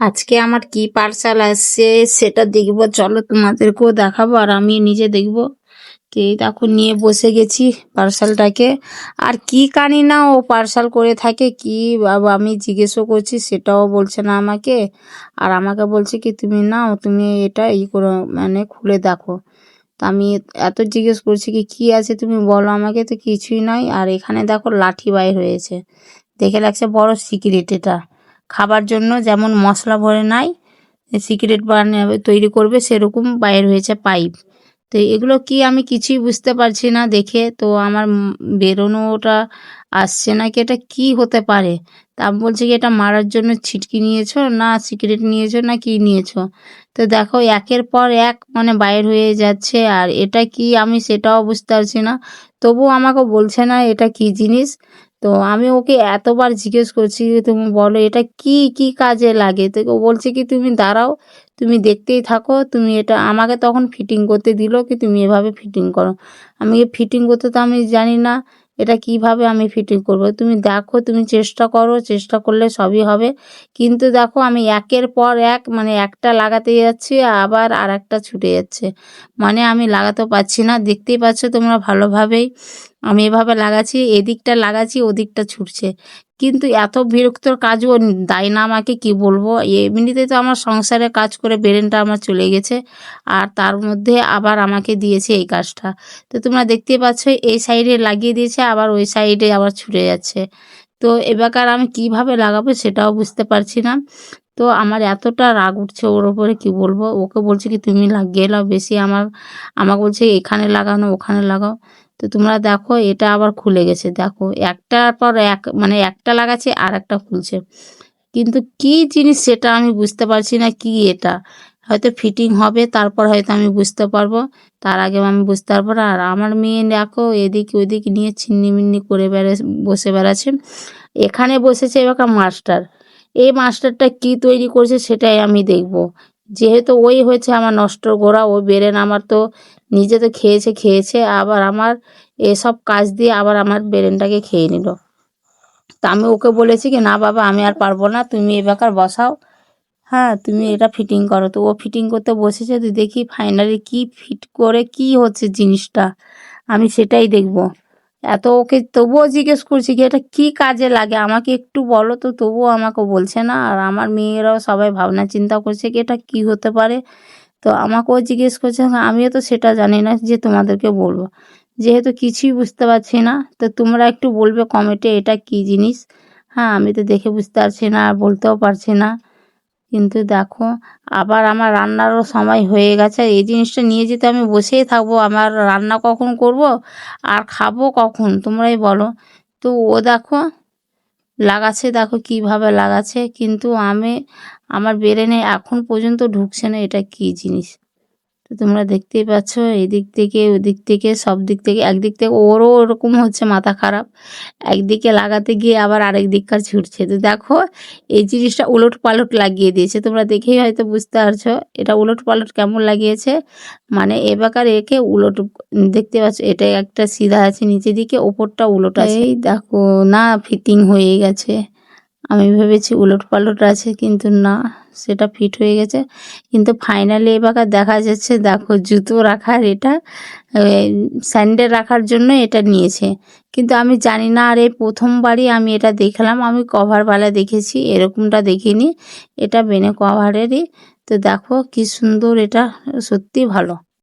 আজকে আমার কি পার্সেল আসছে সেটা দেখবো, চলো তোমাদেরকেও দেখাবো আর আমি নিজে দেখবো। তো এই দেখো নিয়ে বসে গেছি পার্সেলটাকে। আর কি জানি না ও পার্সেল করে থাকে কি বাবা, আমি জিজ্ঞেসও করছি সেটাও বলছে না আমাকে। আর আমাকে বলছে কি তুমি নাও, তুমি এটা করো, মানে খুলে দেখো। তো আমি এত জিজ্ঞেস করছি কি কি আছে তুমি বলো আমাকে, তো কিছুই নাই। আর এখানে দেখো লাঠি বাইর হয়েছে, দেখে লাগছে বড় সিক্রেট। এটা খাবার জন্য যেমন মশলা ভরে নাই, সিক্রেট বানাবে তৈরি করবে সেরকম বাইর হয়েছে পাইপ। তো এগুলো কি আমি কিছুই বুঝতে পারছি না দেখে, তো আমার বেরোনোটা আসছে না কি, এটা কি হতে পারে। তা আমি বলছি কি এটা মারার জন্য ছিটকি নিয়েছো না সিগারেট নিয়েছো না কি নিয়েছো। তো দেখো একের পর এক মানে বাইর হয়ে যাচ্ছে, আর এটা কি আমি সেটাও বুঝতে পারছি না। তবু আমাকে বলছে না এটা কি জিনিস। তো আমি ওকে এতবার জিজ্ঞেস করছি তুমি বলো এটা কি কি কাজে লাগে, তো ও বলছে কি তুমি দাঁড়াও, তুমি দেখতেই থাকো। তুমি এটা আমাকে তখন ফিটিং করতে দিল কি তুমি এভাবে ফিটিং করো। আমি ফিটিং করতে তো আমি জানি না, এটা কিভাবে আমি ফিটিং করব। তুমি দেখো, তুমি চেষ্টা করো, চেষ্টা করলে সবই হবে। কিন্তু দেখো আমি একের পর এক মানে একটা লাগাতে যাচ্ছি আবার আর একটা ছুটে যাচ্ছে, মানে আমি লাগাতে পারছি না। দেখতেই পাচ্ছ তোমরা ভালোভাবেই আমি এভাবে লাগাচ্ছি, এদিকটা লাগাচ্ছি ওদিকটা ছুটছে। কিন্তু এত বিরক্তর কাজও দেয় না আমাকে, কি বলবো। এমনিতে তো আমার সংসারে কাজ করে ব্রেনটা আমার চলে গেছে, আর তার মধ্যে আবার আমাকে দিয়েছে এই কাজটা। তো তোমরা দেখতেই পাচ্ছ এই সাইডে লাগিয়ে দিয়েছে আবার ওই সাইডে আবার ছুটে যাচ্ছে। তো এবার আমি কিভাবে লাগাবো সেটাও বুঝতে পারছি না। তো আমার এতটা রাগ উঠছে ওর ওপরে, কি বলবো। ওকে বলছে কি তুমি লাগিয়ে নাও বেশি, আমাকে বলছে এখানে লাগানো ওখানে লাগাও। তো তোমরা দেখো এটা আবার খুলে গেছে, দেখো একটার পর এক মানে একটা লাগাচ্ছে আর একটা খুলছে। কিন্তু কি জিনিস সেটা আমি বুঝতে পারছি না কি এটা। হয়তো ফিটিং হবে তারপর হয়তো আমি বুঝতে পারবো, তার আগে আমি বুঝতে পারবো না। আর আমার মেয়ে দেখো এদিক ওদিক নিয়ে ছিন্নিমিন্নি করে বসে বেড়াচ্ছে। এখানে বসেছে এবার মাস্টার, এই মাস্টারটা কি তৈরি করছে সেটাই আমি দেখব। যেহেতু ওই হয়েছে আমার নষ্ট গোড়া, ওই বেরেন আমার তো নিজে তো খেয়েছে খেয়েছে, আবার আমার এসব কাজ দিয়ে আবার আমার বেরেনটাকে খেয়ে নিল। তা আমি ওকে বলেছি কি না বাবা আমি আর পারবো না, তুমি এবার বসাও, হ্যাঁ তুমি এটা ফিটিং করো। তো ও ফিটিং করতে বসেছে, তো দেখি ফাইনালি কি ফিট করে কি হচ্ছে জিনিসটা, আমি সেটাই দেখব। এত ওকে তবুও জিজ্ঞেস করছি কি এটা কি কাজে লাগে আমাকে একটু বলো, তো তবুও আমাকে বলছে না। আর আমার মেয়েরাও সবাই ভাবনা চিন্তা করছে কি এটা কি হতে পারে। তো আমাকেও জিজ্ঞেস করছে, আমিও তো সেটা জানি না যে তোমাদেরকে বলবো, যেহেতু কিছুই বুঝতে পারছি না। তো তোমরা একটু বলবে কমেন্টে এটা কি জিনিস। হ্যাঁ আমি তো দেখে বুঝতে পারছি না আর বলতেও পারছি না। কিন্তু দেখো আবার আমার রান্নারও সময় হয়ে গেছে, এই জিনিসটা নিয়ে যেতে আমি বসেই থাকবো, আমার রান্না কখন করব আর খাবো কখন তোমরাই বলো। তো ও দেখো লাগাচ্ছে, দেখো কিভাবে লাগাচ্ছে, কিন্তু আমার ব্রেনে এখন পর্যন্ত ঢুকছে না এটা কি জিনিস। তো তোমরা দেখতেই পাচ্ছ এদিক থেকে ওদিক থেকে সব দিক থেকে, একদিক থেকে ওরও ওরকম হচ্ছে মাথা খারাপ, একদিকে লাগাতে গিয়ে আবার আরেক দিককার ছুটছে। তো দেখো এই জিনিসটা উলট পালট লাগিয়ে দিয়েছে, তোমরা দেখেই হয়তো বুঝতে পারছো এটা উলট পালট কেমন লাগিয়েছে। মানে এবাকার একে উলট দেখতে পাচ্ছ, এটা একটা সিধা আছে নিচের দিকে, ওপরটা উলট আছে। এই দেখো না ফিটিং হয়ে গেছে, আমি ভেবেছি উলট পালট আছে কিন্তু না, সেটা ফিট হয়ে গেছে। কিন্তু ফাইনালি এবার দেখা যাচ্ছে দেখো জুতো রাখার এটা স্যান্ডেল রাখার জন্য এটা নিয়েছে। কিন্তু আমি জানি না, আর এই প্রথমবারই আমি এটা দেখলাম, আমি কভারওয়ালা দেখেছি এরকমটা দেখিনি, এটা বেনে কভারেরই। তো দেখো কি সুন্দর, এটা সত্যি ভালো।